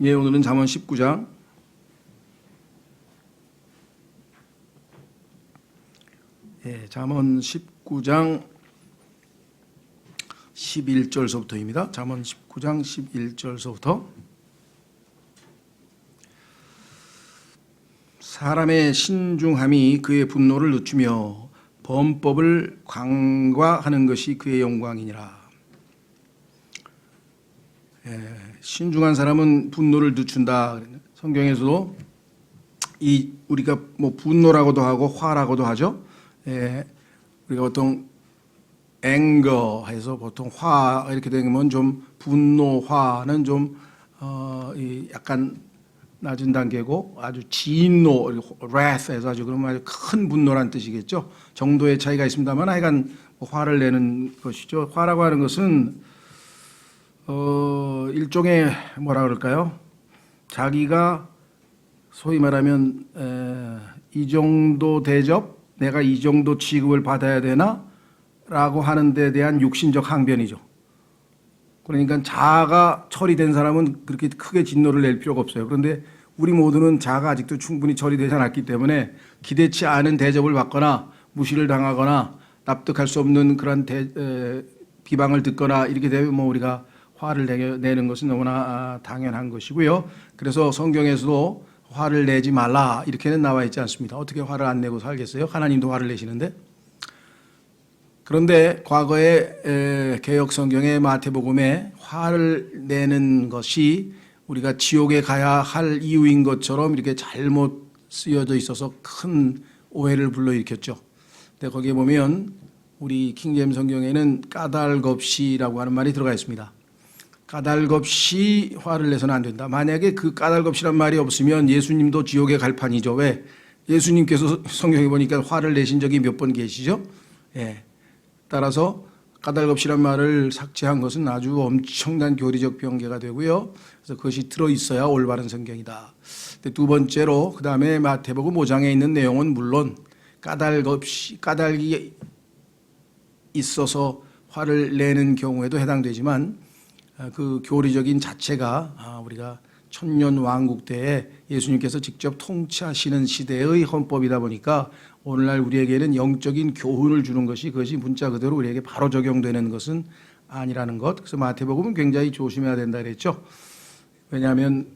예, 오늘은 잠언 19장 11절서부터입니다. 잠언 19장 11절서부터. 사람의 신중함이 그의 분노를 늦추며 범법을 강과하는 것이 그의 영광이니라. 신중한 사람은 분노를 늦춘다. 성경에서도 우리가 뭐 분노라고도 하고 화라고도 하죠. 우리가 보통 anger 해서 보통 화 이렇게 되면 좀 분노, 화는 좀 약간 낮은 단계고, 아주 진노, wrath 해서 아주 그러면 아주 큰 분노란 뜻이겠죠. 정도의 차이가 있습니다만 하여간 화를 내는 것이죠. 화라고 하는 것은 일종의 뭐라 그럴까요? 자기가 소위 말하면 이 정도 대접, 내가 이 정도 취급을 받아야 되나? 라고 하는 데 대한 육신적 항변이죠. 그러니까 자아가 처리된 사람은 그렇게 크게 진노를 낼 필요가 없어요. 그런데 우리 모두는 자아가 아직도 충분히 처리되지 않았기 때문에 기대치 않은 대접을 받거나 무시를 당하거나 납득할 수 없는 그런 비방을 듣거나 이렇게 되면 우리가 화를 내는 것은 너무나 당연한 것이고요. 그래서 성경에서도 화를 내지 말라 이렇게는 나와 있지 않습니다. 어떻게 화를 안 내고 살겠어요? 하나님도 화를 내시는데. 그런데 과거에 개역 성경의 마태복음에 화를 내는 것이 우리가 지옥에 가야 할 이유인 것처럼 이렇게 잘못 쓰여져 있어서 큰 오해를 불러일으켰죠. 근데 거기에 보면 우리 킹제임 성경에는 까닭없이라고 하는 말이 들어가 있습니다. 까닭없이 화를 내서는 안 된다. 만약에 그 까닭없이란 말이 없으면 예수님도 지옥에 갈 판이죠. 왜? 예수님께서 성경에 보니까 화를 내신 적이 몇 번 계시죠? 따라서 까닭없이란 말을 삭제한 것은 아주 엄청난 교리적 변개가 되고요. 그래서 그것이 들어있어야 올바른 성경이다. 두 번째로 그 다음에 마태복음 5장에 있는 내용은 물론 까닭이 있어서 화를 내는 경우에도 해당되지만 그 교리적인 자체가 우리가 천년 왕국 때에 예수님께서 직접 통치하시는 시대의 헌법이다 보니까 오늘날 우리에게는 영적인 교훈을 주는 것이 그것이 문자 그대로 우리에게 바로 적용되는 것은 아니라는 것. 그래서 마태복음은 굉장히 조심해야 된다 그랬죠. 왜냐하면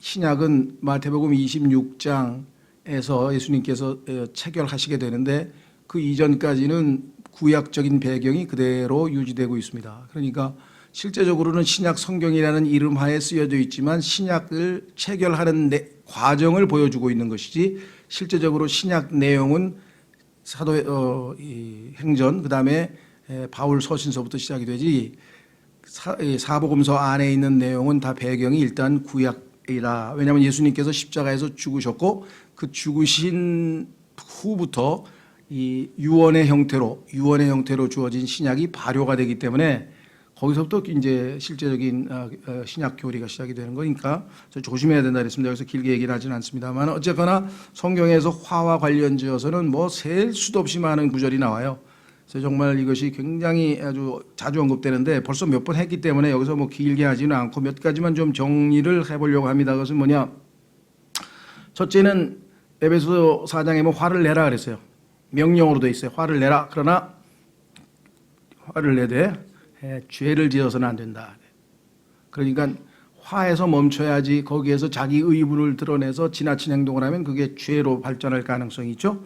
신약은 마태복음 26장에서 예수님께서 체결하시게 되는데 그 이전까지는 구약적인 배경이 그대로 유지되고 있습니다. 그러니까 실제적으로는 신약 성경이라는 이름 하에 쓰여져 있지만 신약을 체결하는 과정을 보여주고 있는 것이지 실제적으로 신약 내용은 행전 그다음에 바울 서신서부터 시작이 되지 사복음서 안에 있는 내용은 다 배경이 일단 구약이라. 왜냐하면 예수님께서 십자가에서 죽으셨고 그 죽으신 후부터 이 유언의 형태로 주어진 신약이 발효가 되기 때문에 거기서부터 이제 실제적인 신약 교리가 시작이 되는 거니까 조심해야 된다 그랬습니다. 여기서 길게 얘기는 하지는 않습니다만 어쨌거나 성경에서 화와 관련지어서는 셀 수도 없이 많은 구절이 나와요. 그래서 정말 이것이 굉장히 아주 자주 언급되는데 벌써 몇 번 했기 때문에 여기서 길게 하지는 않고 몇 가지만 좀 정리를 해보려고 합니다. 그것은 뭐냐? 첫째는 에베소 4장에 화를 내라 그랬어요. 명령으로 돼 있어요. 화를 내라. 그러나 화를 내되 죄를 지어서는 안 된다. 그러니까 화에서 멈춰야지 거기에서 자기 의분을 드러내서 지나친 행동을 하면 그게 죄로 발전할 가능성이 있죠.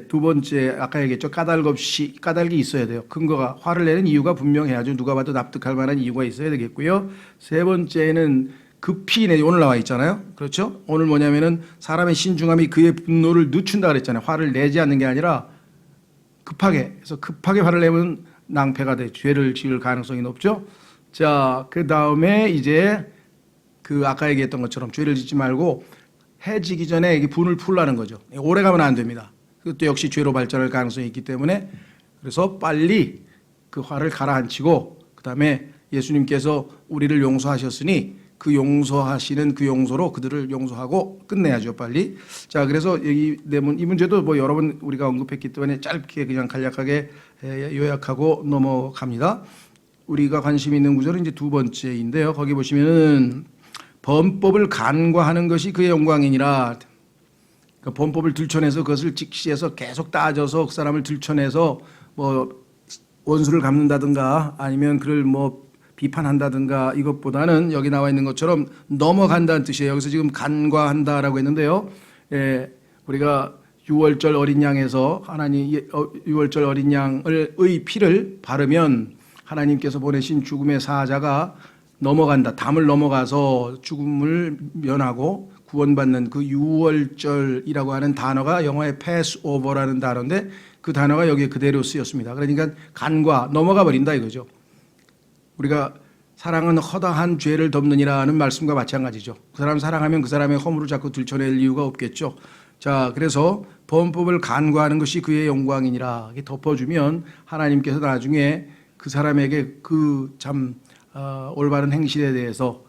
두 번째 아까 얘기했죠. 까닭이 있어야 돼요. 근거가 화를 내는 이유가 분명해야죠. 누가 봐도 납득할 만한 이유가 있어야 되겠고요. 세 번째는 급히 오늘 나와 있잖아요. 그렇죠? 오늘 뭐냐면은 사람의 신중함이 그의 분노를 늦춘다 그랬잖아요. 화를 내지 않는 게 아니라 급하게. 그래서 급하게 화를 내면 낭패가 돼 죄를 지을 가능성이 높죠. 자, 그 다음에 이제 아까 얘기했던 것처럼 죄를 짓지 말고 해 지기 전에 이게 분을 풀라는 거죠. 오래 가면 안 됩니다. 그것도 역시 죄로 발전할 가능성이 있기 때문에 그래서 빨리 그 화를 가라앉히고 그 다음에 예수님께서 우리를 용서하셨으니 그 용서하시는 그 용서로 그들을 용서하고 끝내야죠, 빨리. 자, 그래서 이 문제도 여러 번 우리가 언급했기 때문에 짧게 그냥 간략하게 요약하고 넘어갑니다. 우리가 관심 있는 구절은 이제 두 번째인데요. 거기 보시면은 범법을 간과하는 것이 그의 영광이니라. 그 범법을 들춰내서 그것을 직시해서 계속 따져서 그 사람을 들춰내서 뭐 원수를 갚는다든가 아니면 그를 뭐 비판한다든가 이것보다는 여기 나와 있는 것처럼 넘어간다는 뜻이에요. 여기서 지금 간과한다라고 했는데요. 우리가 유월절 어린 양에서 유월절 어린 양의 피를 바르면 하나님께서 보내신 죽음의 사자가 넘어간다. 담을 넘어가서 죽음을 면하고 구원받는 그 유월절이라고 하는 단어가 영어의 패스오버라는 단어인데 그 단어가 여기에 그대로 쓰였습니다. 그러니까 간과 넘어가 버린다 이거죠. 우리가 사랑은 허다한 죄를 덮느니라는 말씀과 마찬가지죠. 그 사람 사랑하면 그 사람의 허물을 자꾸 들춰낼 이유가 없겠죠. 자, 그래서 범법을 간과하는 것이 그의 영광이니라. 이렇게 덮어주면 하나님께서 나중에 그 사람에게 그 참 올바른 행실에 대해서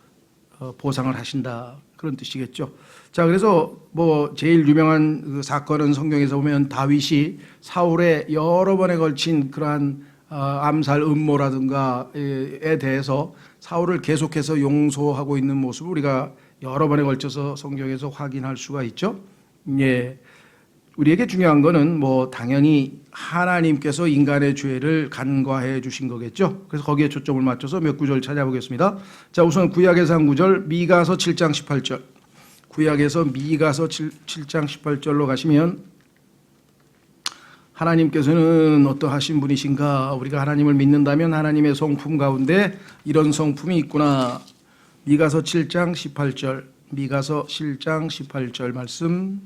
보상을 하신다. 그런 뜻이겠죠. 자, 그래서 뭐 제일 유명한 그 사건은 성경에서 보면 다윗이 사울의 여러 번에 걸친 그러한 암살 음모라든가에 대해서 사울을 계속해서 용서하고 있는 모습을 우리가 여러 번에 걸쳐서 성경에서 확인할 수가 있죠. 예. 우리에게 중요한 거는 뭐 당연히 하나님께서 인간의 죄를 간과해 주신 거겠죠. 그래서 거기에 초점을 맞춰서 몇 구절 찾아보겠습니다. 자, 우선 구약에서 한 구절, 미가서 7장 18절. 구약에서 미가서 7장 18절로 가시면 하나님께서는 어떠하신 분이신가? 우리가 하나님을 믿는다면 하나님의 성품 가운데 이런 성품이 있구나. 미가서 7장 18절. 미가서 7장 18절 말씀.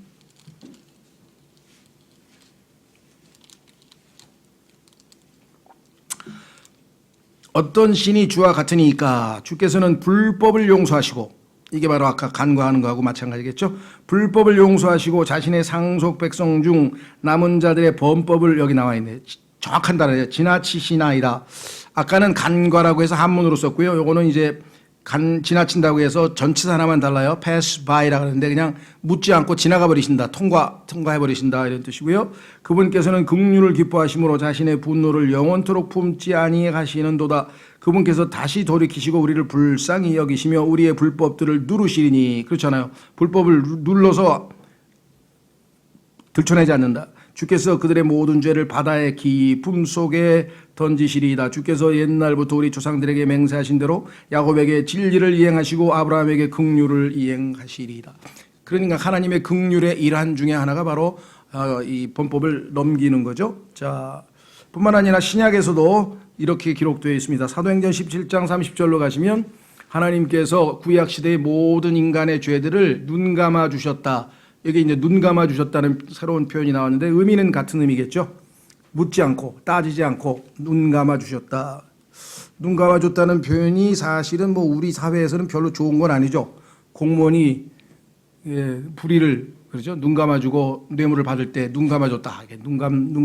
어떤 신이 주와 같으니까 주께서는 불법을 용서하시고, 이게 바로 아까 간과하는 거하고 마찬가지겠죠. 불법을 용서하시고 자신의 상속 백성 중 남은 자들의 범법을, 여기 나와 있네. 정확한 단어예요. 지나치시나이다. 아까는 간과라고 해서 한문으로 썼고요. 요거는 이제 지나친다고 해서 전치사 하나만 달라요. pass by라고 하는데 그냥 묻지 않고 지나가 버리신다. 통과해 버리신다 이런 뜻이고요. 그분께서는 긍휼을 기뻐하심으로 자신의 분노를 영원토록 품지 아니하시는도다. 그분께서 다시 돌이키시고 우리를 불쌍히 여기시며 우리의 불법들을 누르시리니. 그렇잖아요. 불법을 눌러서 들춰내지 않는다. 주께서 그들의 모든 죄를 바다의 깊음 속에 던지시리이다. 주께서 옛날부터 우리 조상들에게 맹세하신 대로 야곱에게 진리를 이행하시고 아브라함에게 긍휼을 이행하시리이다. 그러니까 하나님의 긍휼의 일환 중에 하나가 바로 이 범법을 넘기는 거죠. 자, 뿐만 아니라 신약에서도 이렇게 기록되어 있습니다. 사도행전 17장 30절로 가시면 하나님께서 구약 시대의 모든 인간의 죄들을 눈 감아 주셨다. 여기 이제 눈 감아 주셨다는 새로운 표현이 나왔는데 의미는 같은 의미겠죠. 묻지 않고 따지지 않고 눈 감아 주셨다. 눈 감아 줬다는 표현이 사실은 뭐 우리 사회에서는 별로 좋은 건 아니죠. 공무원이 불의를, 그렇죠, 눈 감아주고 뇌물을 받을 때 눈 감아줬다. 눈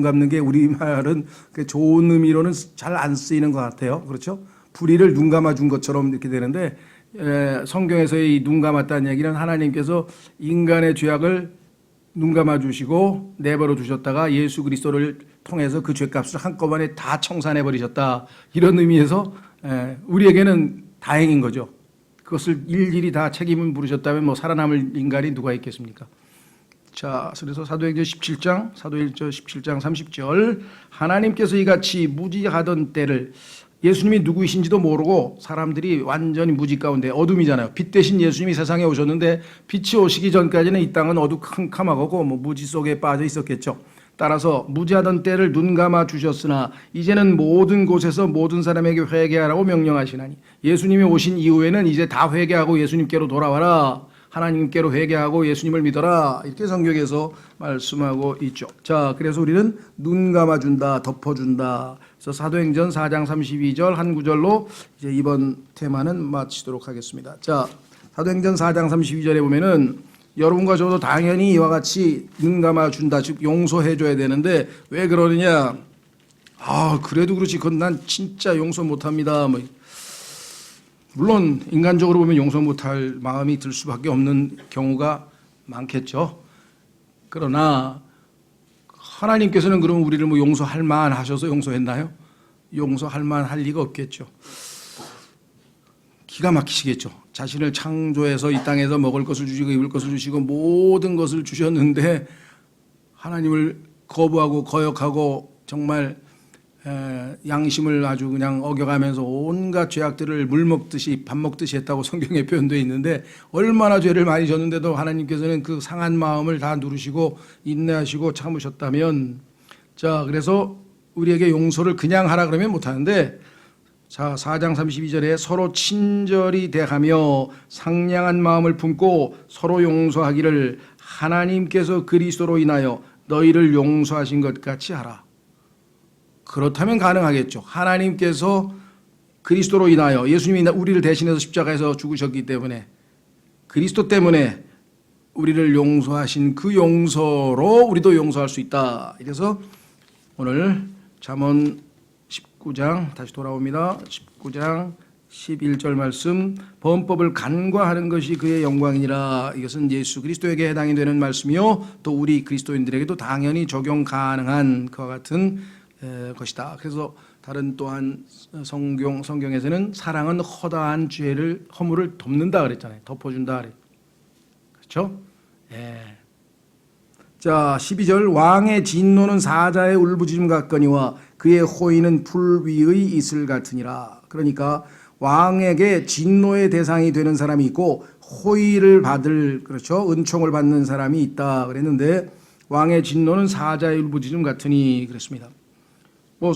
감는 게 우리말은 좋은 의미로는 잘 안 쓰이는 것 같아요. 그렇죠? 불의를 눈 감아준 것처럼 이렇게 되는데 성경에서의 이 눈 감았다는 얘기는 하나님께서 인간의 죄악을 눈 감아주시고 내버려 두셨다가 예수 그리스도를 통해서 그 죄값을 한꺼번에 다 청산해 버리셨다. 이런 의미에서 우리에게는 다행인 거죠. 그것을 일일이 다 책임을 물으셨다면 뭐 살아남을 인간이 누가 있겠습니까? 자, 그래서 사도행전 17장 30절 하나님께서 이같이 무지하던 때를, 예수님이 누구이신지도 모르고 사람들이 완전히 무지 가운데, 어둠이잖아요. 빛 대신 예수님이 세상에 오셨는데 빛이 오시기 전까지는 이 땅은 어두컴컴하고 뭐 무지 속에 빠져 있었겠죠. 따라서 무지하던 때를 눈 감아 주셨으나 이제는 모든 곳에서 모든 사람에게 회개하라고 명령하시나니, 예수님이 오신 이후에는 이제 다 회개하고 예수님께로 돌아와라. 하나님께로 회개하고 예수님을 믿어라. 이렇게 성경에서 말씀하고 있죠. 자, 그래서 우리는 눈 감아준다, 덮어준다. 그래서 사도행전 4장 32절 한 구절로 이제 이번 테마는 마치도록 하겠습니다. 자, 사도행전 4장 32절에 보면은 여러분과 저도 당연히 이와 같이 눈 감아준다, 즉 용서해줘야 되는데 왜 그러느냐? 그래도 그렇지. 그건 난 진짜 용서 못합니다. 뭐. 물론 인간적으로 보면 용서 못할 마음이 들 수밖에 없는 경우가 많겠죠. 그러나 하나님께서는 그럼 우리를 뭐 용서할 만하셔서 용서했나요? 용서할 만할 리가 없겠죠. 기가 막히시겠죠. 자신을 창조해서 이 땅에서 먹을 것을 주시고 입을 것을 주시고 모든 것을 주셨는데 하나님을 거부하고 거역하고 정말 양심을 아주 그냥 어겨가면서 온갖 죄악들을 물 먹듯이 밥 먹듯이 했다고 성경에 표현되어 있는데, 얼마나 죄를 많이 졌는데도 하나님께서는 그 상한 마음을 다 누르시고 인내하시고 참으셨다면, 자, 그래서 우리에게 용서를 그냥 하라 그러면 못하는데, 자, 4장 32절에 서로 친절히 대하며 상냥한 마음을 품고 서로 용서하기를 하나님께서 그리스도로 인하여 너희를 용서하신 것 같이 하라. 그렇다면 가능하겠죠. 하나님께서 그리스도로 인하여, 예수님이 우리를 대신해서 십자가에서 죽으셨기 때문에, 그리스도 때문에 우리를 용서하신 그 용서로 우리도 용서할 수 있다. 이래서 오늘 잠언 19장 다시 돌아옵니다. 19장 11절 말씀, 범법을 간과하는 것이 그의 영광이니라. 이것은 예수 그리스도에게 해당이 되는 말씀이요 또 우리 그리스도인들에게도 당연히 적용 가능한 그와 같은 것이다. 그래서 다른 또한 성경에서는 사랑은 허다한 죄를, 허물을 덮는다 그랬잖아요. 덮어준다 그랬. 그렇죠? 예. 자, 12절, 왕의 진노는 사자의 울부짖음 같거니와 그의 호의는 풀 위의 이슬 같으니라. 그러니까 왕에게 진노의 대상이 되는 사람이 있고 호의를 받을, 그렇죠, 은총을 받는 사람이 있다 그랬는데, 왕의 진노는 사자의 울부짖음 같으니 그랬습니다. 뭐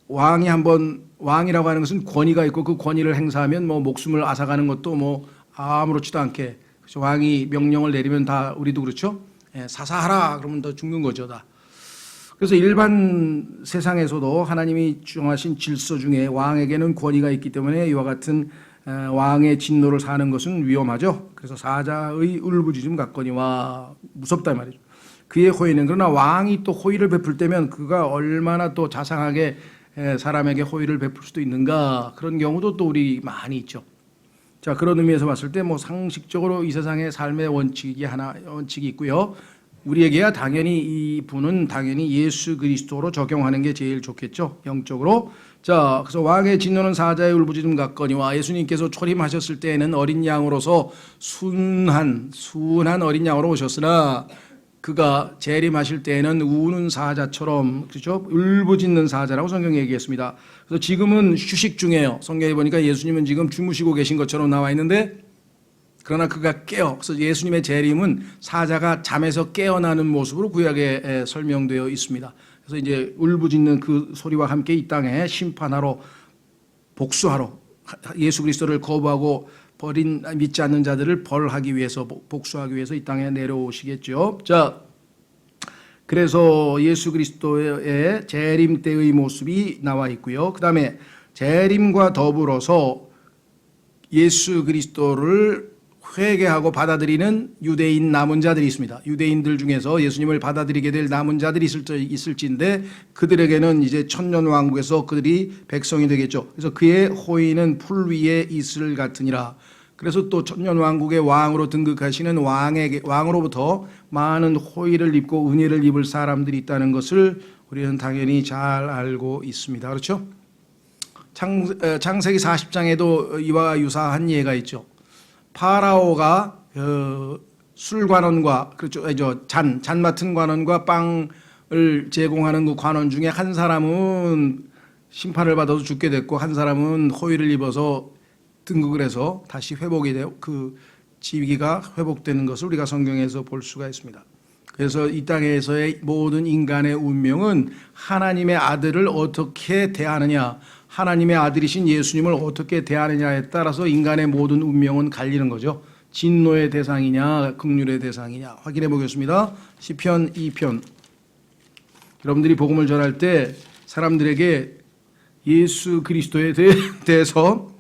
왕이 한번, 왕이라고 하는 것은 권위가 있고 그 권위를 행사하면 뭐 목숨을 앗아가는 것도 뭐 아무렇지도 않게, 그렇죠? 왕이 명령을 내리면 다, 우리도 그렇죠? 예, 사사하라 그러면 더 죽는 거죠, 다. 그래서 일반 세상에서도 하나님이 정하신 질서 중에 왕에게는 권위가 있기 때문에 이와 같은 왕의 진노를 사는 것은 위험하죠. 그래서 사자의 울부짖음 같거니와 무섭다 말이죠. 그의 호의는, 그러나 왕이 또 호의를 베풀 때면 그가 얼마나 또 자상하게 사람에게 호의를 베풀 수도 있는가, 그런 경우도 또 우리 많이 있죠. 자, 그런 의미에서 봤을 때 뭐 상식적으로 이 세상의 삶의 원칙이 있고요. 우리에게야 당연히 이 분은 당연히 예수 그리스도로 적용하는 게 제일 좋겠죠, 영적으로. 자, 그래서 왕의 진노는 사자의 울부짖음 같거니와, 예수님께서 초림하셨을 때에는 어린 양으로서 순한 어린 양으로 오셨으나 그가 재림하실 때에는 우는 사자처럼, 그렇죠, 울부짖는 사자라고 성경에 얘기했습니다. 그래서 지금은 휴식 중이에요. 성경에 보니까 예수님은 지금 주무시고 계신 것처럼 나와 있는데, 그러나 그가 그래서 예수님의 재림은 사자가 잠에서 깨어나는 모습으로 구약에 설명되어 있습니다. 그래서 이제 울부짖는 그 소리와 함께 이 땅에 심판하러, 복수하러, 예수 그리스도를 거부하고 버린 믿지 않는 자들을 벌하기 위해서, 복수하기 위해서 이 땅에 내려오시겠죠. 자, 그래서 예수 그리스도의 재림 때의 모습이 나와 있고요. 그 다음에 재림과 더불어서 예수 그리스도를 회개하고 받아들이는 유대인 남은 자들이 있습니다. 유대인들 중에서 예수님을 받아들이게 될 남은 자들이 있을지인데, 그들에게는 이제 천년왕국에서 그들이 백성이 되겠죠. 그래서 그의 호의는 풀 위에 이슬 같으니라. 그래서 또 천년왕국의 왕으로 등극하시는 왕으로부터 많은 호의를 입고 은혜를 입을 사람들이 있다는 것을 우리는 당연히 잘 알고 있습니다. 그렇죠? 창세기 40장에도 이와 유사한 예가 있죠. 파라오가 술관원과, 그렇죠, 잔 맡은 관원과 빵을 제공하는 그 관원 중에 한 사람은 심판을 받아서 죽게 됐고, 한 사람은 호의를 입어서 등극을 해서 다시 회복이 되어 그 지위가 회복되는 것을 우리가 성경에서 볼 수가 있습니다. 그래서 이 땅에서의 모든 인간의 운명은 하나님의 아들을 어떻게 대하느냐, 하나님의 아들이신 예수님을 어떻게 대하느냐에 따라서 인간의 모든 운명은 갈리는 거죠. 진노의 대상이냐 긍휼의 대상이냐 확인해 보겠습니다. 시편 2편. 여러분들이 복음을 전할 때 사람들에게 예수 그리스도에 대해서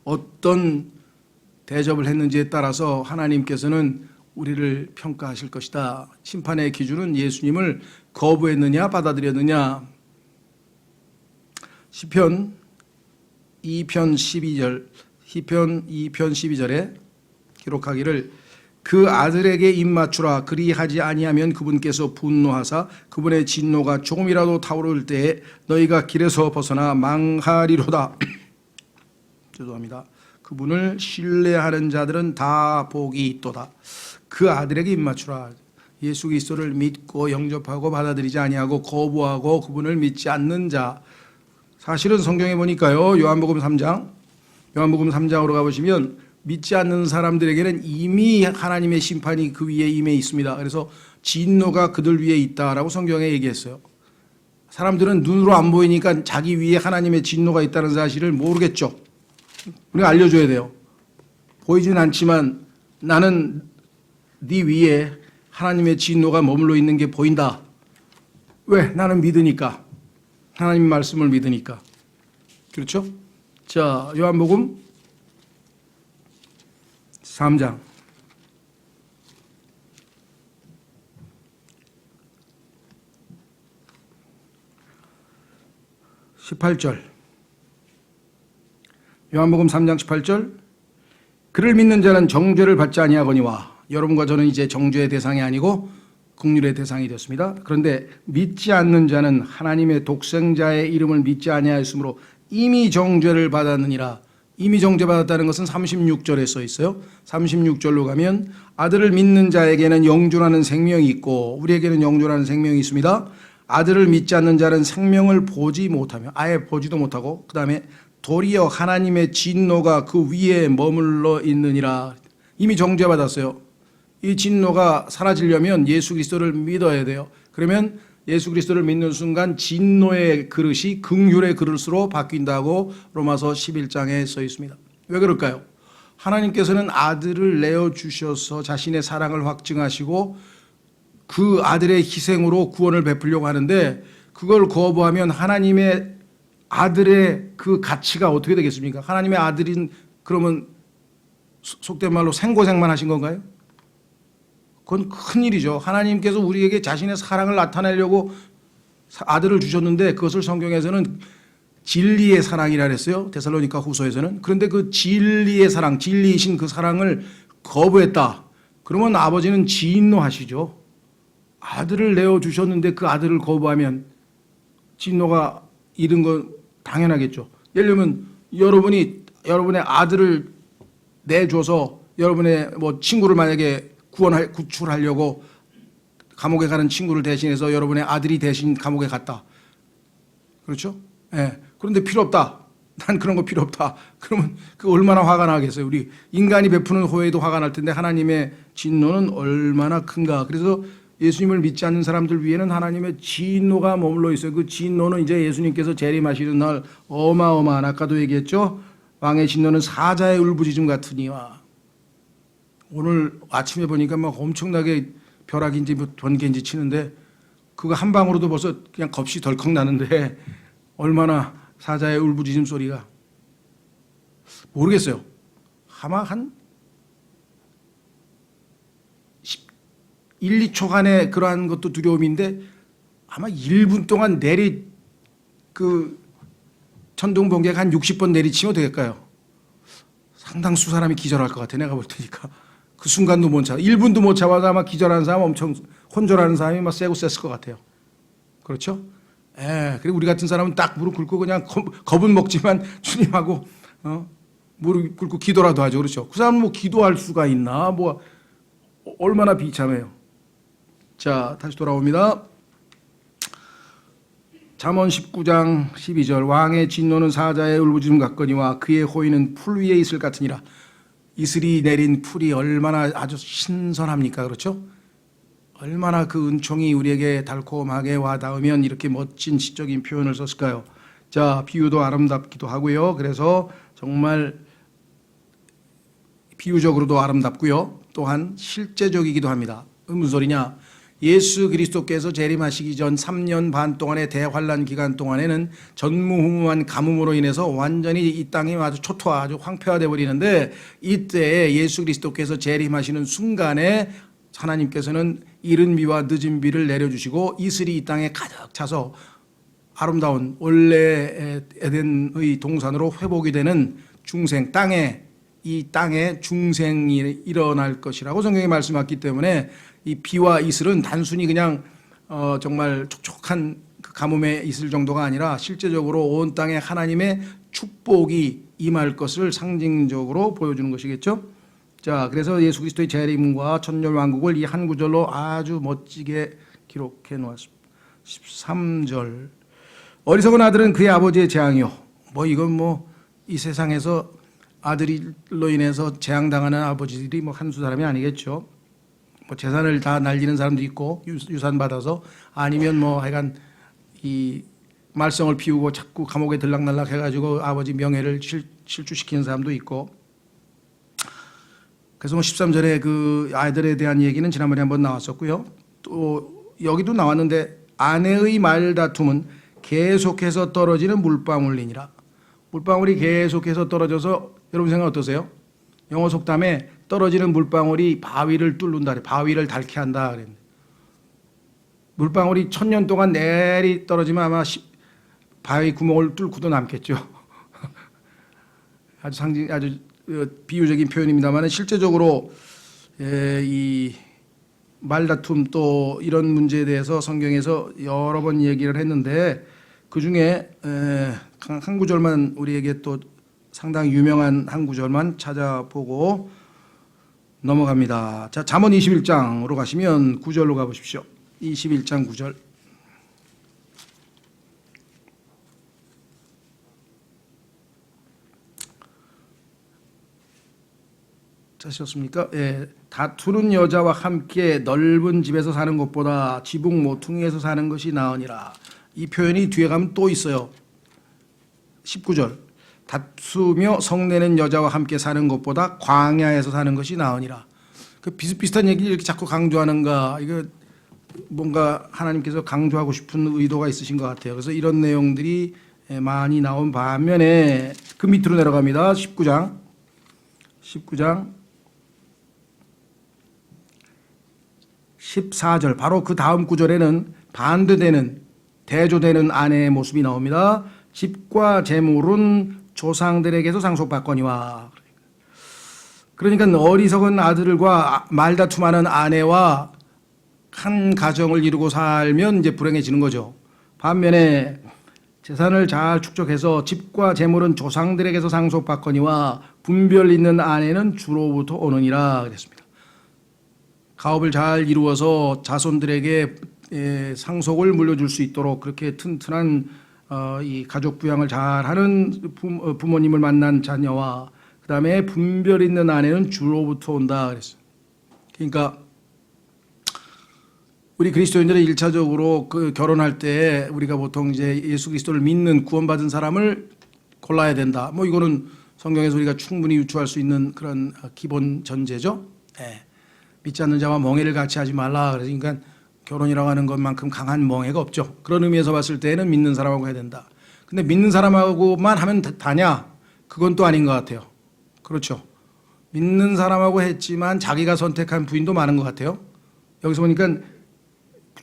어떤 대접을 했는지에 따라서 하나님께서는 우리를 평가하실 것이다. 심판의 기준은 예수님을 거부했느냐 받아들였느냐. 시편 2편 12절에 기록하기를 그 아들에게 입맞추라. 그리하지 아니하면 그분께서 분노하사 그분의 진노가 조금이라도 타오를 때에 너희가 길에서 벗어나 망하리로다. 죄송합니다. 그분을 신뢰하는 자들은 다 복이 있도다. 그 아들에게 입맞추라. 예수 그리스도를 믿고 영접하고 받아들이지 아니하고 거부하고 그분을 믿지 않는 자. 사실은 성경에 보니까요, 요한복음 3장으로 가보시면 믿지 않는 사람들에게는 이미 하나님의 심판이 그 위에 임해 있습니다. 그래서 진노가 그들 위에 있다라고 성경에 얘기했어요. 사람들은 눈으로 안 보이니까 자기 위에 하나님의 진노가 있다는 사실을 모르겠죠. 우리가 알려줘야 돼요. 보이진 않지만 나는 네 위에 하나님의 진노가 머물러 있는 게 보인다. 왜? 나는 믿으니까. 하나님 말씀을 믿으니까. 그렇죠? 자, 요한복음 3장 18절. 요한복음 3장 18절. 그를 믿는 자는 정죄를 받지 아니하거니와. 여러분과 저는 이제 정죄의 대상이 아니고 긍휼의 대상이 됐습니다. 그런데 믿지 않는 자는 하나님의 독생자의 이름을 믿지 아니하였으므로 이미 정죄를 받았느니라. 이미 정죄받았다는 것은 36절에 써 있어요. 36절로 가면 아들을 믿는 자에게는 영존하는 생명이 있고 우리에게는 영존하는 생명이 있습니다. 아들을 믿지 않는 자는 생명을 보지 못하며, 아예 보지도 못하고, 그 다음에 도리어 하나님의 진노가 그 위에 머물러 있느니라. 이미 정죄받았어요. 이 진노가 사라지려면 예수 그리스도를 믿어야 돼요. 그러면 예수 그리스도를 믿는 순간 진노의 그릇이 긍휼의 그릇으로 바뀐다고 로마서 11장에 써 있습니다. 왜 그럴까요? 하나님께서는 아들을 내어주셔서 자신의 사랑을 확증하시고 그 아들의 희생으로 구원을 베풀려고 하는데, 그걸 거부하면 하나님의 아들의 그 가치가 어떻게 되겠습니까? 하나님의 아들인, 그러면 속된 말로 생고생만 하신 건가요? 그건 큰일이죠. 하나님께서 우리에게 자신의 사랑을 나타내려고 아들을 주셨는데 그것을 성경에서는 진리의 사랑이라 그랬어요. 데살로니가 후서에서는. 그런데 그 진리의 사랑, 진리이신 그 사랑을 거부했다. 그러면 아버지는 진노하시죠. 아들을 내어주셨는데 그 아들을 거부하면 진노가 이른 건 당연하겠죠. 예를 들면 여러분의 아들을 내줘서 여러분의 뭐 친구를 만약에 구출하려고 감옥에 가는 친구를 대신해서 여러분의 아들이 대신 감옥에 갔다. 그렇죠? 예. 그런데 필요 없다. 난 그런 거 필요 없다. 그러면 그 얼마나 화가 나겠어요. 우리 인간이 베푸는 호의도 화가 날 텐데 하나님의 진노는 얼마나 큰가. 그래서 예수님을 믿지 않는 사람들 위에는 하나님의 진노가 머물러 있어요. 그 진노는 이제 예수님께서 재림하시는 날 어마어마한, 아까도 얘기했죠. 왕의 진노는 사자의 울부짖음 같으니와. 오늘 아침에 보니까 막 엄청나게 벼락인지 뭐 번개인지 치는데 그거 한 방으로도 벌써 그냥 겁이 덜컥 나는데 얼마나 사자의 울부짖음 소리가. 모르겠어요. 아마 한 1, 2초간의 그러한 것도 두려움인데 아마 1분 동안 그 천둥 번개가 한 60번 내리치면 될까요? 상당수 사람이 기절할 것 같아. 내가 볼 테니까. 그 순간도 못 참아. 1분도 못 참아서 아마 기절하는 사람, 엄청 혼절하는 사람이 막 세고 셌을 것 같아요. 그렇죠? 예. 그리고 우리 같은 사람은 딱 무릎 꿇고 그냥 겁은 먹지만 주님하고 무릎 꿇고 기도라도 하죠. 그렇죠? 그 사람은 뭐 기도할 수가 있나? 뭐 얼마나 비참해요. 자, 다시 돌아옵니다. 잠언 19장 12절. 왕의 진노는 사자의 울부짖음 같거니와 그의 호의는 풀 위에 있을 같으니라. 이슬이 내린 풀이 얼마나 아주 신선합니까? 그렇죠? 얼마나 그 은총이 우리에게 달콤하게 와닿으면 이렇게 멋진 시적인 표현을 썼을까요? 자, 비유도 아름답기도 하고요. 그래서 정말 비유적으로도 아름답고요. 또한 실제적이기도 합니다. 무슨 소리냐? 예수 그리스도께서 재림하시기 전 3년 반 동안의 대환란 기간 동안에는 전무후무한 가뭄으로 인해서 완전히 이 땅이 아주 초토화, 아주 황폐화되어 버리는데, 이때 예수 그리스도께서 재림하시는 순간에 하나님께서는 이른 비와 늦은 비를 내려주시고 이슬이 이 땅에 가득 차서 아름다운 원래 에덴의 동산으로 회복이 되는 중생, 이 땅에 중생이 일어날 것이라고 성경이 말씀했기 때문에 이 비와 이슬은 단순히 그냥 정말 촉촉한 그 가뭄의 이슬 정도가 아니라 실제적으로 온 땅에 하나님의 축복이 임할 것을 상징적으로 보여주는 것이겠죠. 자, 그래서 예수 그리스도의 재림과 천년왕국을 이 한 구절로 아주 멋지게 기록해 놓았습니다. 13절. 어리석은 아들은 그의 아버지의 재앙이요. 뭐 이건 뭐 이 세상에서 아들로 인해서 재앙당하는 아버지들이 뭐 한두 사람이 아니겠죠. 뭐 재산을 다 날리는 사람도 있고 유산 받아서, 아니면 뭐 하여간 이 말썽을 피우고 자꾸 감옥에 들락날락 해가지고 아버지 명예를 실추시키는 사람도 있고. 그래서 뭐 13절에 그 아이들에 대한 얘기는 지난번에 한번 나왔었고요. 또 여기도 나왔는데, 아내의 말다툼은 계속해서 떨어지는 물방울이니라. 물방울이 계속해서 떨어져서, 여러분 생각 어떠세요? 영어 속담에 떨어지는 물방울이 바위를 뚫는다, 바위를 닳게 한다 그랬는데, 물방울이 1000년 동안 내리 떨어지면 아마 바위 구멍을 뚫고도 남겠죠. 아주 비유적인 표현입니다만, 실제적으로 이 말다툼 또 이런 문제에 대해서 성경에서 여러 번 얘기를 했는데, 그 중에 한 구절만 우리에게 또 상당히 유명한 한 구절만 찾아보고 넘어갑니다. 자, 잠언 21장으로 가시면 9절로 가보십시오. 21장 9절. 찾으셨습니까? 예. 다투는 여자와 함께 넓은 집에서 사는 것보다 지붕 모퉁이에서 사는 것이 나으니라. 이 표현이 뒤에 가면 또 있어요. 19절. 다투며 성내는 여자와 함께 사는 것보다 광야에서 사는 것이 나으니라. 그 비슷비슷한 얘기를 이렇게 자꾸 강조하는가, 이거 뭔가 하나님께서 강조하고 싶은 의도가 있으신 것 같아요. 그래서 이런 내용들이 많이 나온 반면에 그 밑으로 내려갑니다. 19장 14절, 바로 그 다음 구절에는 반대되는, 대조되는 아내의 모습이 나옵니다. 집과 재물은 조상들에게서 상속받거니와. 그러니까 어리석은 아들과 말다툼하는 아내와 한 가정을 이루고 살면 이제 불행해지는 거죠. 반면에 재산을 잘 축적해서 집과 재물은 조상들에게서 상속받거니와 분별 있는 아내는 주로부터 오느니라 그랬습니다. 가업을 잘 이루어서 자손들에게 상속을 물려줄 수 있도록 그렇게 튼튼한 이 가족 부양을 잘하는 부모님을 만난 자녀와, 그 다음에 분별 있는 아내는 주로부터 온다 그랬어요. 그러니까 우리 그리스도인들은 1차적으로 그 결혼할 때 우리가 보통 이제 예수 그리스도를 믿는 구원받은 사람을 골라야 된다. 뭐 이거는 성경에서 우리가 충분히 유추할 수 있는 그런 기본 전제죠. 예. 믿지 않는 자와 멍해를 같이 하지 말라. 그러니까 결혼이라고 하는 것만큼 강한 멍해가 없죠. 그런 의미에서 봤을 때는 믿는 사람하고 해야 된다. 근데 믿는 사람하고만 하면 다냐? 그건 또 아닌 것 같아요. 그렇죠. 믿는 사람하고 했지만 자기가 선택한 부인도 많은 것 같아요. 여기서 보니까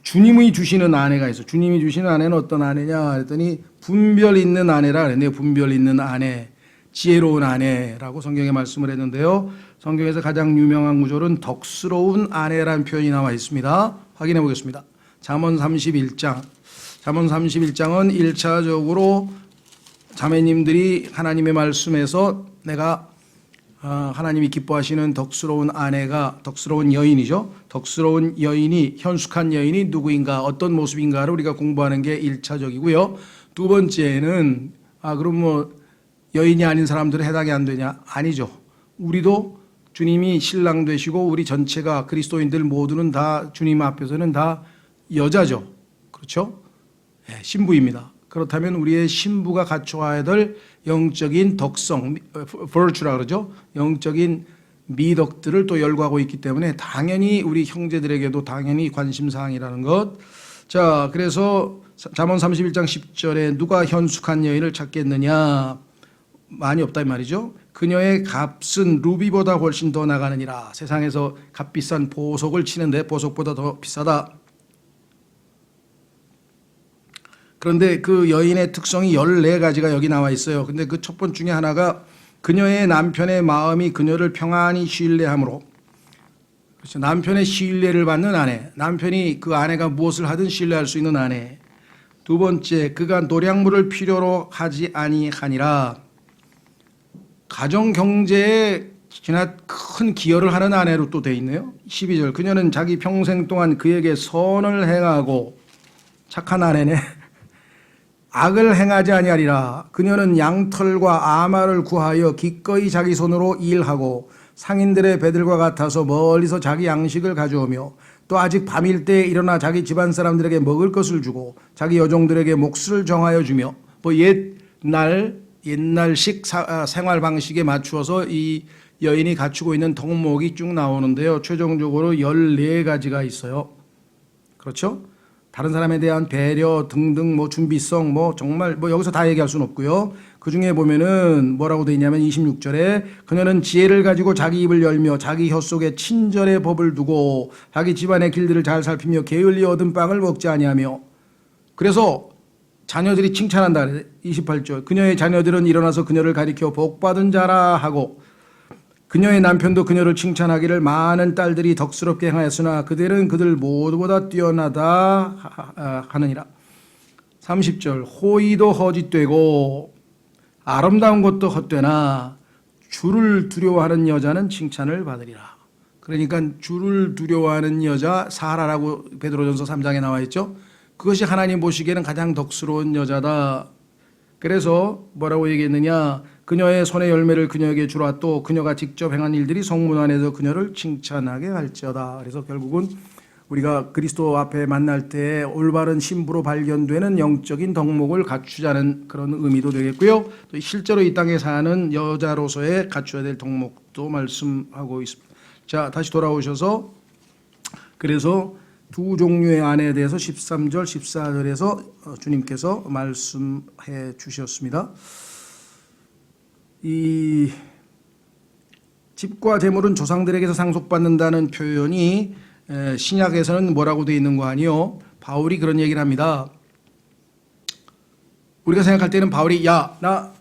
주님이 주시는 아내가 있어. 주님이 주시는 아내는 어떤 아내냐 그랬더니 분별 있는 아내라 그랬네요. 분별 있는 아내, 지혜로운 아내라고 성경에 말씀을 했는데요. 성경에서 가장 유명한 구절은 덕스러운 아내라는 표현이 나와 있습니다. 확인해 보겠습니다. 잠언 31장. 잠언 31장은 1차적으로 자매님들이 하나님의 말씀에서 내가 하나님이 기뻐하시는 덕스러운 아내가, 덕스러운 여인이죠. 덕스러운 여인이, 현숙한 여인이 누구인가, 어떤 모습인가를 우리가 공부하는 게 1차적이고요. 두 번째는 그럼 뭐 여인이 아닌 사람들은 해당이 안 되냐? 아니죠. 우리도 주님이 신랑 되시고 우리 전체가 그리스도인들 모두는 다 주님 앞에서는 다 여자죠. 그렇죠? 네, 신부입니다. 그렇다면 우리의 신부가 갖춰야 될 영적인 덕성, virtue라 그러죠. 영적인 미덕들을 또 열거하고 있기 때문에 당연히 우리 형제들에게도 당연히 관심사항이라는 것. 자, 그래서 잠언 31장 10절에 누가 현숙한 여인을 찾겠느냐? 많이 없다 이 말이죠. 그녀의 값은 루비보다 훨씬 더 나가느니라. 세상에서 값비싼 보석을 치는데 보석보다 더 비싸다. 그런데 그 여인의 특성이 14가지가 여기 나와 있어요. 근데 그 첫 번째 중에 하나가 그녀의 남편의 마음이 그녀를 평안히 신뢰함으로. 그렇죠. 남편의 신뢰를 받는 아내. 남편이 그 아내가 무엇을 하든 신뢰할 수 있는 아내. 두 번째, 그가 노량물을 필요로 하지 아니하니라. 가정 경제에 지나 큰 기여를 하는 아내로 또 돼 있네요. 12절 그녀는 자기 평생 동안 그에게 선을 행하고 착한 아내네. 악을 행하지 아니하리라. 그녀는 양털과 아마를 구하여 기꺼이 자기 손으로 일하고 상인들의 배들과 같아서 멀리서 자기 양식을 가져오며 또 아직 밤일 때 일어나 자기 집안 사람들에게 먹을 것을 주고 자기 여종들에게 몫을 정하여 주며 뭐 옛날식 생활 방식에 맞추어서 이 여인이 갖추고 있는 덕목이 쭉 나오는데요. 최종적으로 14가지가 있어요. 그렇죠? 다른 사람에 대한 배려 등등 뭐 준비성 뭐 정말 뭐 여기서 다 얘기할 수는 없고요. 그 중에 보면은 뭐라고 돼 있냐면 26절에 그녀는 지혜를 가지고 자기 입을 열며 자기 혀 속에 친절의 법을 두고 자기 집안의 길들을 잘 살피며 게을리 얻은 빵을 먹지 아니하며 그래서 자녀들이 칭찬한다. 28절 그녀의 자녀들은 일어나서 그녀를 가리켜 복받은 자라 하고 그녀의 남편도 그녀를 칭찬하기를 많은 딸들이 덕스럽게 행하였으나 그들은 그들 모두보다 뛰어나다 하느니라. 30절 호의도 헛짓되고 아름다운 것도 헛되나 주를 두려워하는 여자는 칭찬을 받으리라. 그러니까 주를 두려워하는 여자 사라라고 베드로전서 3장에 나와 있죠. 그것이 하나님 보시기에는 가장 덕스러운 여자다. 그래서 뭐라고 얘기했느냐. 그녀의 손의 열매를 그녀에게 주라. 또 그녀가 직접 행한 일들이 성문 안에서 그녀를 칭찬하게 할지어다. 그래서 결국은 우리가 그리스도 앞에 만날 때 올바른 신부로 발견되는 영적인 덕목을 갖추자는 그런 의미도 되겠고요. 또 실제로 이 땅에 사는 여자로서의 갖춰야 될 덕목도 말씀하고 있습니다. 자, 다시 돌아오셔서 그래서 두 종류의 아내에 대해서 13절, 14절에서 주님께서 말씀해 주셨습니다. 이 집과 재물은 조상들에게서 상속받는다는 표현이 신약에서는 뭐라고 되어 있는 거 아니요? 바울이 그런 얘기를 합니다. 우리가 생각할 때는 바울이 야, 나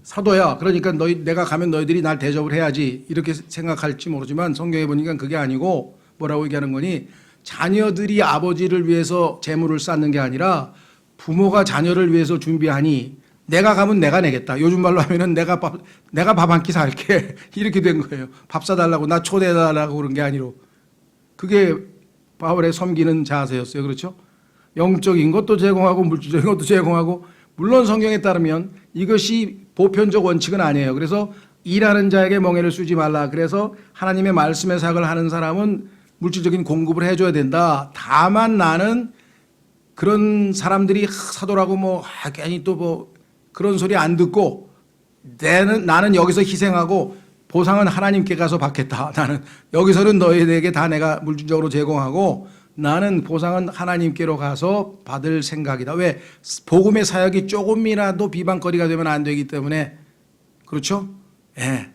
사도야. 그러니까 내가 가면 너희들이 날 대접을 해야지. 이렇게 생각할지 모르지만 성경에 보니까 그게 아니고 뭐라고 얘기하는 거니? 자녀들이 아버지를 위해서 재물을 쌓는 게 아니라 부모가 자녀를 위해서 준비하니 내가 가면 내가 내겠다. 요즘 말로 하면은 내가 밥 한 끼 살게. 이렇게 된 거예요. 밥 사달라고 나 초대해달라고 그런 게 아니로. 그게 바울의 섬기는 자세였어요. 그렇죠? 영적인 것도 제공하고 물질적인 것도 제공하고 물론 성경에 따르면 이것이 보편적 원칙은 아니에요. 그래서 일하는 자에게 멍에를 쓰지 말라. 그래서 하나님의 말씀의 사역을 하는 사람은 물질적인 공급을 해줘야 된다. 다만 나는 그런 사람들이 사도라고 뭐 괜히 또 뭐 그런 소리 안 듣고 나는 여기서 희생하고 보상은 하나님께 가서 받겠다. 나는 여기서는 너희에게 다 내가 물질적으로 제공하고 나는 보상은 하나님께로 가서 받을 생각이다. 왜? 복음의 사역이 조금이라도 비방거리가 되면 안 되기 때문에 그렇죠? 예.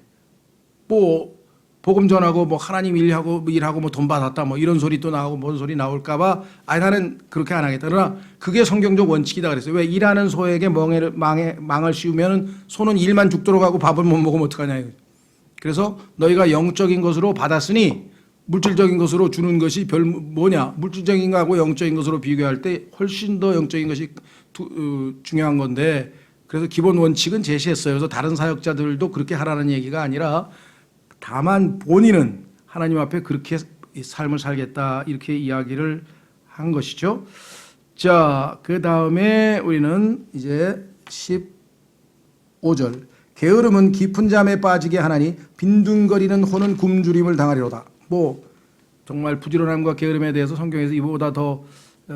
뭐 복음 전하고 뭐 하나님 일하고 뭐 돈 받았다 뭐 이런 소리 또 나오고 뭔 소리 나올까봐 나는 그렇게 안 하겠다. 그러나 그게 성경적 원칙이다 그랬어요. 왜? 일하는 소에게 망을 씌우면 소는 일만 죽도록 하고 밥을 못 먹으면 어떡하냐. 그래서 너희가 영적인 것으로 받았으니 물질적인 것으로 주는 것이 뭐냐. 물질적인 거하고 영적인 것으로 비교할 때 훨씬 더 영적인 것이 중요한 건데 그래서 기본 원칙은 제시했어요. 그래서 다른 사역자들도 그렇게 하라는 얘기가 아니라 다만 본인은 하나님 앞에 그렇게 삶을 살겠다 이렇게 이야기를 한 것이죠. 자, 그 다음에 우리는 이제 15절 게으름은 깊은 잠에 빠지게 하나니 빈둥거리는 혼은 굶주림을 당하리로다. 뭐 정말 부지런함과 게으름에 대해서 성경에서 이보다 더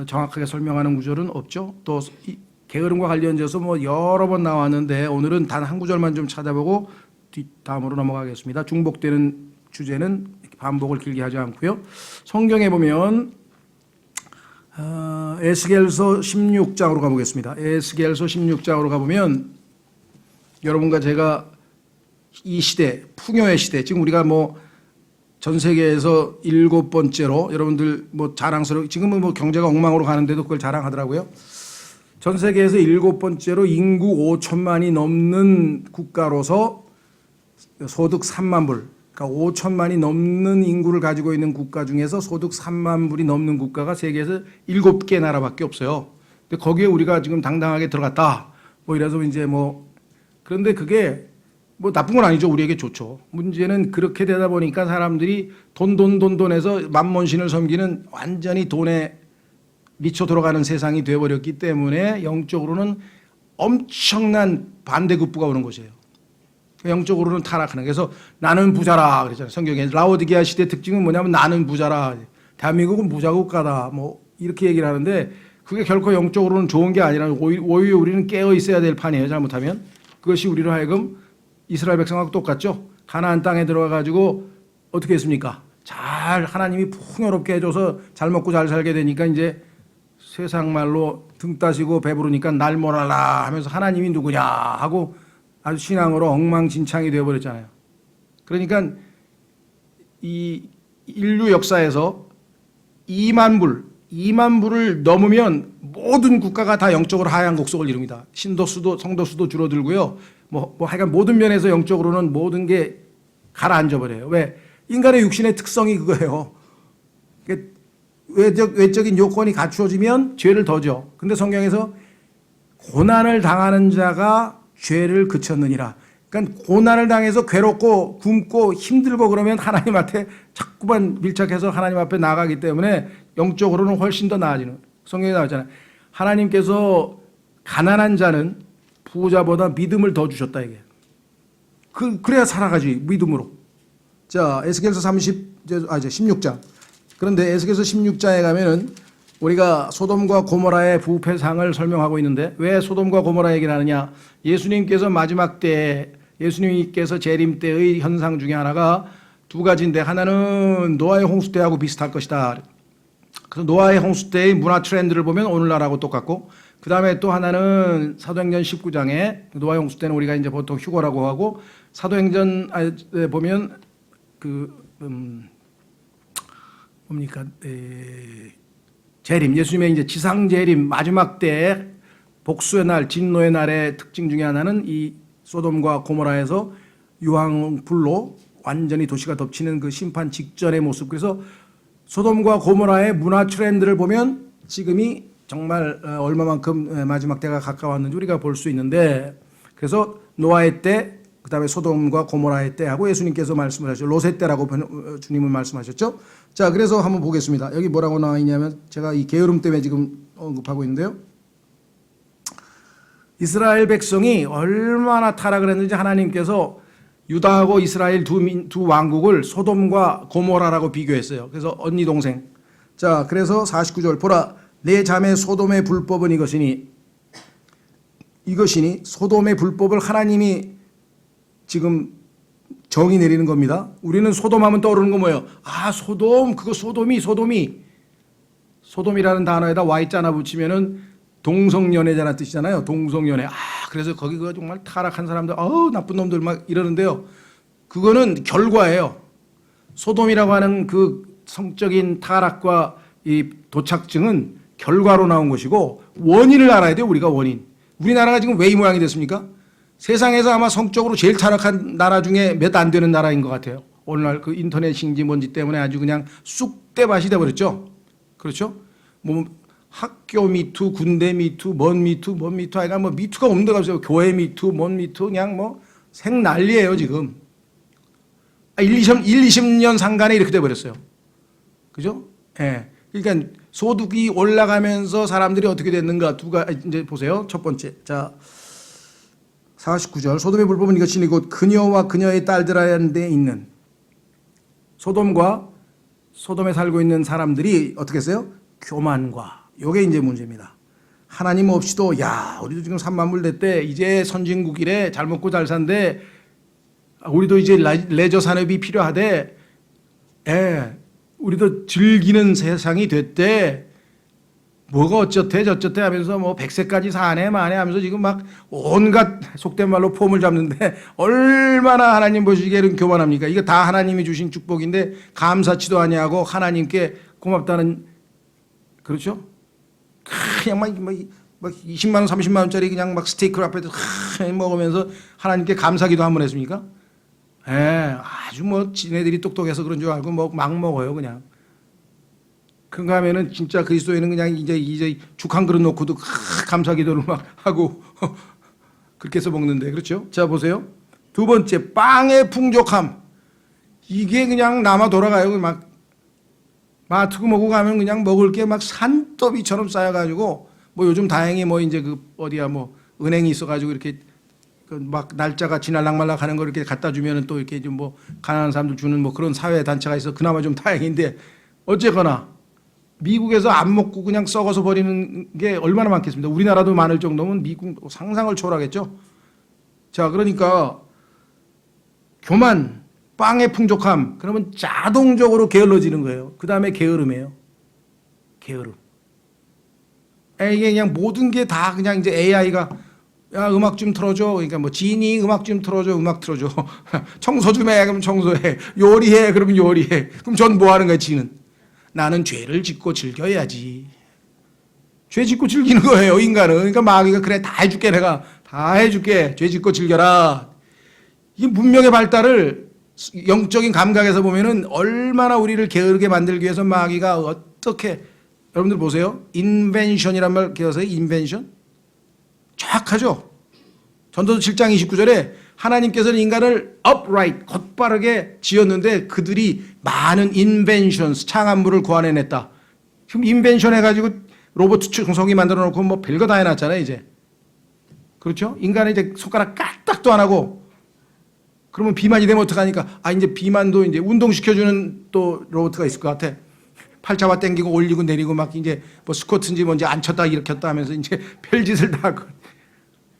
정확하게 설명하는 구절은 없죠. 또 게으름과 관련돼서 뭐 여러 번 나왔는데 오늘은 단 한 구절만 좀 찾아보고 다음으로 넘어가겠습니다. 중복되는 주제는 반복을 길게 하지 않고요. 성경에 보면 에스겔서 16장으로 가보겠습니다. 에스겔서 16장으로 가보면 여러분과 제가 이 시대, 풍요의 시대, 지금 우리가 뭐 전 세계에서 7번째로 여러분들 뭐 자랑스러워 지금은 뭐 경제가 엉망으로 가는데도 그걸 자랑하더라고요. 전 세계에서 7번째로 인구 5천만이 넘는 국가로서 소득 3만 불, 그러니까 5천만이 넘는 인구를 가지고 있는 국가 중에서 소득 3만 불이 넘는 국가가 세계에서 7개 나라밖에 없어요. 근데 거기에 우리가 지금 당당하게 들어갔다. 뭐 이래서 이제 뭐 그런데 그게 뭐 나쁜 건 아니죠. 우리에게 좋죠. 문제는 그렇게 되다 보니까 사람들이 돈해서 만몬신을 섬기는 완전히 돈에 미쳐 돌아가는 세상이 되어버렸기 때문에 영적으로는 엄청난 반대급부가 오는 것이에요. 영적으로는 타락하는. 그래서 나는 부자라 그랬잖아요. 성경에 라오디게아 시대 특징은 뭐냐면 나는 부자라. 대한민국은 부자 국가다. 뭐 이렇게 얘기를 하는데 그게 결코 영적으로는 좋은 게 아니라 오히려 우리는 깨어 있어야 될 판이에요. 잘못하면 그것이 우리로 하여금 이스라엘 백성하고 똑같죠. 가나안 땅에 들어가 가지고 어떻게 했습니까? 잘 하나님이 풍요롭게 해줘서 잘 먹고 잘 살게 되니까 이제 세상 말로 등 따시고 배부르니까 날 몰아라 하면서 하나님이 누구냐 하고 아주 신앙으로 엉망진창이 되어버렸잖아요. 그러니까 이 인류 역사에서 2만 불을 넘으면 모든 국가가 다 영적으로 하향 곡속을 이룹니다. 신도수도 성도수도 줄어들고요. 뭐 하여간 모든 면에서 영적으로는 모든 게 가라앉아 버려요. 왜? 인간의 육신의 특성이 그거예요. 외적인 요건이 갖추어지면 죄를 더죠. 근데 성경에서 고난을 당하는 자가 죄를 그쳤느니라. 그러니까 고난을 당해서 괴롭고 굶고 힘들고 그러면 하나님한테 자꾸만 밀착해서 하나님 앞에 나가기 때문에 영적으로는 훨씬 더 나아지는. 성경에 나왔잖아요. 하나님께서 가난한 자는 부자보다 믿음을 더 주셨다 이게. 그래야 살아가지 믿음으로. 자, 에스겔서 16장. 그런데 에스겔서 16장에 가면은 우리가 소돔과 고모라의 부패상을 설명하고 있는데 왜 소돔과 고모라 얘기를 하느냐? 예수님께서 마지막 때 예수님께서 재림 때의 현상 중에 하나가 두 가지인데 하나는 노아의 홍수 때하고 비슷할 것이다. 그래서 노아의 홍수 때의 문화 트렌드를 보면 오늘날하고 똑같고 그 다음에 또 하나는 사도행전 19장에 노아의 홍수 때는 우리가 이제 보통 휴거라고 하고 사도행전에 보면 뭡니까? 재림, 예수님의 이제 지상 재림 마지막 때 복수의 날, 진노의 날의 특징 중에 하나는 이 소돔과 고모라에서 유황불로 완전히 도시가 덮치는 그 심판 직전의 모습. 그래서 소돔과 고모라의 문화 트렌드를 보면 지금이 정말 얼마만큼 마지막 때가 가까웠는지 우리가 볼 수 있는데 그래서 노아의 때, 그 다음에 소돔과 고모라의 때하고 예수님께서 말씀을 하셨죠. 롯의 때라고 주님은 말씀하셨죠. 자, 그래서 한번 보겠습니다. 여기 뭐라고 나와 있냐면 제가 이 게으름 때문에 지금 언급하고 있는데요. 이스라엘 백성이 얼마나 타락을 했는지 하나님께서 유다하고 이스라엘 두 왕국을 소돔과 고모라라고 비교했어요. 그래서 언니 동생. 자, 그래서 49절 보라 내 자매 소돔의 불법은 이것이니 소돔의 불법을 하나님이 지금 정의 내리는 겁니다. 우리는 소돔하면 떠오르는 거 뭐예요? 아, 소돔, 그거 소돔이. 소돔이라는 단어에다 Y자나 붙이면은 동성연애자라는 뜻이잖아요. 동성연애. 아, 그래서 거기 그 정말 타락한 사람들, 나쁜 놈들 막 이러는데요. 그거는 결과예요. 소돔이라고 하는 그 성적인 타락과 이 도착증은 결과로 나온 것이고 원인을 알아야 돼요. 우리가 원인. 우리나라가 지금 왜 이 모양이 됐습니까? 세상에서 아마 성적으로 제일 타락한 나라 중에 몇 안 되는 나라인 것 같아요. 오늘날 그 인터넷인지 뭔지 때문에 아주 그냥 쑥대밭이 돼버렸죠. 그렇죠? 뭐 학교 미투, 군대 미투, 뭔 미투, 하여간 뭐 미투가 없는 데가 없어요. 교회 미투, 뭔 미투, 그냥 뭐 생난리예요 지금. 20년 상간에 이렇게 돼버렸어요. 그죠? 예. 그러니까 소득이 올라가면서 사람들이 어떻게 됐는가 이제 보세요. 첫 번째. 자. 49절 소돔의 불법은 이것이니 곧 그녀와 그녀의 딸들하는 데 있는 소돔에 살고 있는 사람들이 어떻게 했어요? 교만과 요게 이제 문제입니다. 하나님 없이도 우리도 지금 3만 불 됐대. 이제 선진국이래. 잘 먹고 잘 산대. 우리도 이제 레저 산업이 필요하대. 우리도 즐기는 세상이 됐대. 뭐가 어쩌대 저쩌대 하면서 뭐 100세까지 사네 마네 하면서 지금 막 온갖 속된 말로 폼을 잡는데 얼마나 하나님 보시기에는 교만합니까? 이거 다 하나님이 주신 축복인데 감사치도 아니하고 하나님께 고맙다는, 그렇죠? 그냥 막 20만 원 30만 원짜리 그냥 막 스테이크 앞에서 먹으면서 하나님께 감사기도 한번 했습니까? 아주 뭐 지네들이 똑똑해서 그런 줄 알고 막 먹어요 그냥. 그런가 하면은 진짜 그리스도인은 그냥 이제 죽 한 그릇 놓고도 감사기도를 막 하고 그렇게 해서 먹는데, 그렇죠? 자 보세요. 두 번째, 빵의 풍족함. 이게 그냥 남아 돌아가요. 막 마트 먹고 가면 그냥 먹을 게 막 산더미처럼 쌓여가지고 뭐 요즘 다행히 뭐 이제 그 어디야 뭐 은행이 있어가지고 이렇게 그 막 날짜가 지날락말락 하는 거 이렇게 갖다 주면은 또 이렇게 좀 뭐 가난한 사람들 주는 뭐 그런 사회 단체가 있어 그나마 좀 다행인데 어쨌거나 미국에서 안 먹고 그냥 썩어서 버리는 게 얼마나 많겠습니까? 우리나라도 많을 정도면 미국 상상을 초월하겠죠. 자, 그러니까 교만, 빵의 풍족함, 그러면 자동적으로 게을러지는 거예요. 그 다음에 게으름이에요. 게으름. 이게 그냥 모든 게 다 그냥 이제 AI가 야, 음악 좀 틀어줘. 그러니까 뭐 지니 음악 좀 틀어줘. 음악 틀어줘. 청소 좀 해. 그러면 청소해. 요리해. 그러면 요리해. 그럼 전 뭐 하는 거야, 지는? 나는 죄를 짓고 즐겨야지. 죄 짓고 즐기는 거예요, 인간은. 그러니까 마귀가 그래, 다 해줄게, 내가. 다 해줄게. 죄 짓고 즐겨라. 이 문명의 발달을 영적인 감각에서 보면은 얼마나 우리를 게으르게 만들기 위해서 마귀가 어떻게, 여러분들 보세요. 인벤션이란 말 기억하세요? 인벤션? 정확하죠? 전도서 7장 29절에 하나님께서는 인간을 upright, 곧바르게 지었는데 그들이 많은 inventions, 창안물을 고안해냈다. 지금 인벤션 해가지고 로봇 청소기 만들어 놓고 뭐 별거 다 해놨잖아요, 이제. 그렇죠? 인간은 이제 손가락 까딱도 안 하고 그러면 비만이 되면 어떡하니까 이제 비만도 이제 운동시켜주는 또 로봇가 있을 것 같아. 팔 잡아 당기고 올리고 내리고 막 이제 뭐 스쿼트인지 뭔지 앉혔다 일으켰다 하면서 이제 별짓을 다 하고.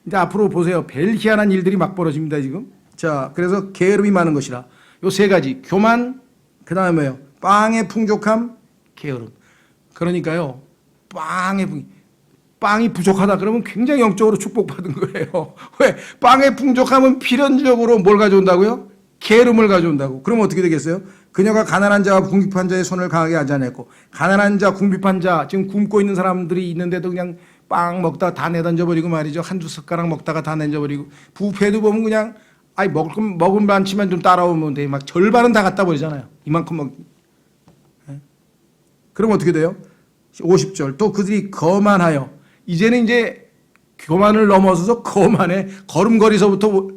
이제 앞으로 보세요. 별 희한한 일들이 막 벌어집니다, 지금. 자, 그래서 게으름이 많은 것이라. 요 세 가지. 교만, 그 다음에 뭐예요? 빵의 풍족함, 게으름. 그러니까요, 빵이 부족하다 그러면 굉장히 영적으로 축복받은 거예요. 왜? 빵의 풍족함은 필연적으로 뭘 가져온다고요? 게으름을 가져온다고. 그러면 어떻게 되겠어요? 그녀가 가난한 자와 궁핍한 자의 손을 강하게 하지 않았고, 가난한 자, 궁핍한 자, 지금 굶고 있는 사람들이 있는데도 그냥 빵 먹다가 다 내던져버리고 말이죠. 한두 숟가락 먹다가 다 내던져버리고. 부패도 보면 그냥 먹으면 많지만 좀 따라오면 돼. 막 절반은 다 갖다 버리잖아요. 이만큼 먹. 그럼 어떻게 돼요? 50절. 또 그들이 거만하여. 이제는 이제 교만을 넘어서서 거만해. 걸음걸이서부터.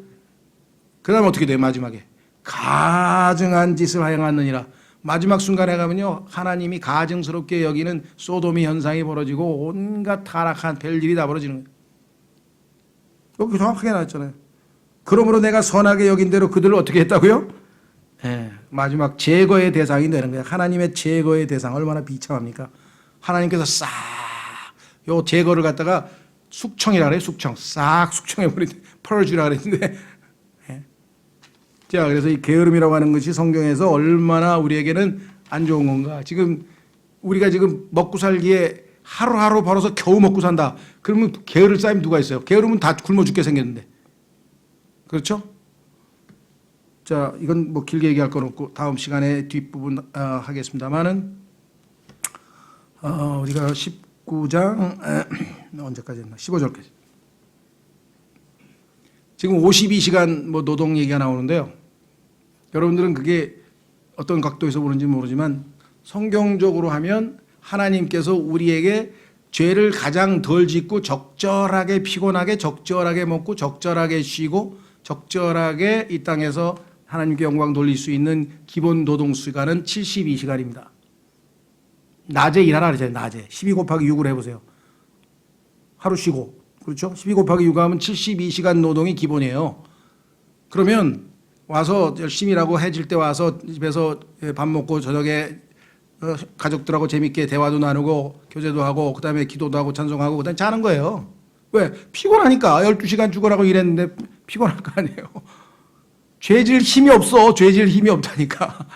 그 다음 어떻게 돼요? 마지막에. 가증한 짓을 하여하느니라. 마지막 순간에 가면요, 하나님이 가증스럽게 여기는 소돔의 현상이 벌어지고 온갖 타락한 별일이 다 벌어지는 거예요. 여기 정확하게 나왔잖아요. 그러므로 내가 선하게 여긴 대로 그들을 어떻게 했다고요? 마지막 제거의 대상이 되는 거예요. 하나님의 제거의 대상 얼마나 비참합니까? 하나님께서 싹 요 제거를 갖다가 숙청이라 그래요. 숙청. 싹 숙청해버린 펄주라 그랬는데 자, 그래서 이 게으름이라고 하는 것이 성경에서 얼마나 우리에게는 안 좋은 건가. 지금 우리가 지금 먹고 살기에 하루하루 벌어서 겨우 먹고 산다. 그러면 게으를 쌓이면 누가 있어요? 게으르면 다 굶어 죽게 생겼는데. 그렇죠? 자, 이건 뭐 길게 얘기할 건 없고 다음 시간에 뒷부분 하겠습니다만은 우리가 19장 언제까지 했나? 15절까지. 지금 52시간 뭐 노동 얘기가 나오는데요. 여러분들은 그게 어떤 각도에서 보는지 모르지만 성경적으로 하면 하나님께서 우리에게 죄를 가장 덜 짓고 적절하게 피곤하게 적절하게 먹고 적절하게 쉬고 적절하게 이 땅에서 하나님께 영광 돌릴 수 있는 기본 노동 시간은 72시간입니다. 낮에 일하라 그러잖아요. 낮에. 12 곱하기 6을 해보세요. 하루 쉬고. 그렇죠? 12 곱하기 6 하면 72시간 노동이 기본이에요. 그러면 와서 열심히 일하고 해질 때 와서 집에서 밥 먹고 저녁에 가족들하고 재밌게 대화도 나누고 교제도 하고 그다음에 기도도 하고 찬송하고 그다음에 자는 거예요. 왜? 피곤하니까 12시간 죽으라고 일했는데 피곤할 거 아니에요. 죄질 힘이 없어. 죄질 힘이 없다니까.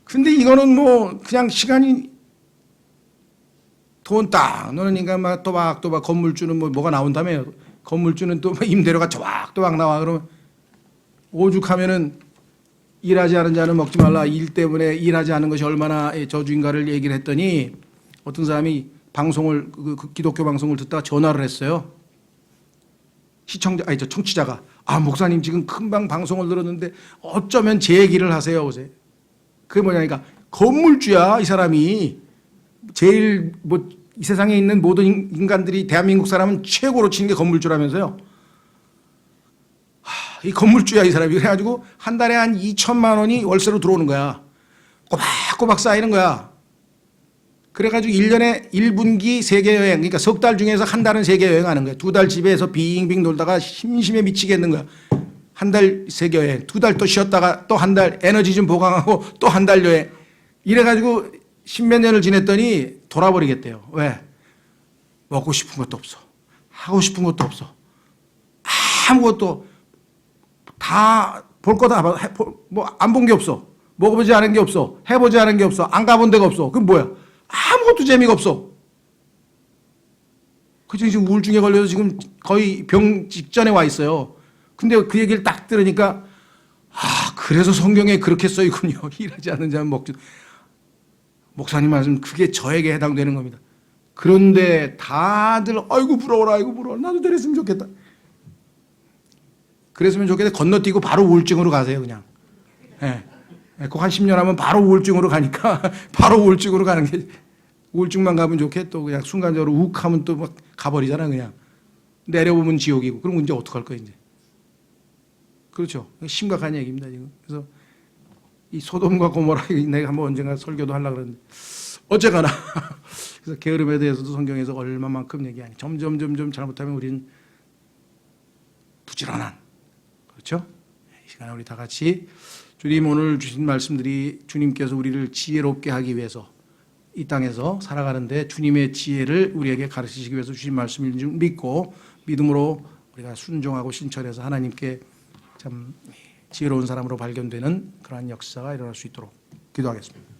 근데 이거는 뭐 그냥 시간이 돈 딱 너는 인간 막 또박또박 건물주는 뭐가 나온다며요. 건물주는 또 임대료가 또박또박 나와. 그러면 오죽하면은 일하지 않은 자는 먹지 말라. 일 때문에 일하지 않은 것이 얼마나 저주인가를 얘기를 했더니 어떤 사람이 방송을 그 기독교 방송을 듣다가 전화를 했어요. 청취자가 목사님 지금 금방 방송을 들었는데 어쩌면 제 얘기를 하세요. 그게 뭐냐니까 건물주야 이 사람이. 제일 이 세상에 있는 모든 인간들이 대한민국 사람은 최고로 치는 게 건물주라면서요. 이 건물주야 이 사람이. 그래가지고 한 달에 한 2천만 원이 월세로 들어오는 거야. 꼬박꼬박 쌓이는 거야. 그래가지고 1년에 1분기 세계 여행, 그러니까 석 달 중에서 한 달은 세계 여행하는 거야. 2달 집에서 빙빙 돌다가 심심해 미치겠는 거야. 한 달 세계 여행, 2달 또 쉬었다가 또 한 달 에너지 좀 보강하고 또 한 달 여행. 이래가지고 십몇 년을 지냈더니 돌아버리겠대요. 왜? 먹고 싶은 것도 없어. 하고 싶은 것도 없어. 아무것도 다 볼 거 다 뭐 안 본 게 없어. 먹어보지 않은 게 없어. 해보지 않은 게 없어. 안 가본 데가 없어. 그럼 뭐야? 아무것도 재미가 없어. 그죠? 지금 우울증에 걸려서 지금 거의 병 직전에 와 있어요. 근데 그 얘기를 딱 들으니까 그래서 성경에 그렇게 써 있군요. 일하지 않는 자는 먹지. 목사님 말씀 그게 저에게 해당되는 겁니다. 그런데 다들 아이고 부러워라, 아이고 부러워. 나도 저랬으면 좋겠다. 그랬으면 좋겠다. 건너뛰고 바로 우울증으로 가세요, 그냥. 예. 꼭 한 10년 하면 바로 우울증으로 가니까 바로 우울증으로 가는 게 우울증만 가면 좋게 또 그냥 순간적으로 욱 하면 또 막 가버리잖아, 그냥. 내려보면 지옥이고. 그럼 이제 어떡할 거야, 이제. 그렇죠. 심각한 얘기입니다, 지금. 그래서 이 소돔과 고모라 내가 한번 언젠가 설교도 하려고 그랬는데 어쨌거나 그래서 게으름에 대해서도 성경에서 얼마만큼 얘기하니 점점 잘못하면 우리는 부지런한 그렇죠? 이 시간에 우리 다 같이 주님 오늘 주신 말씀들이 주님께서 우리를 지혜롭게 하기 위해서 이 땅에서 살아가는데 주님의 지혜를 우리에게 가르치시기 위해서 주신 말씀인 줄 믿고 믿음으로 우리가 순종하고 신철해서 하나님께 참 지혜로운 사람으로 발견되는 그러한 역사가 일어날 수 있도록 기도하겠습니다.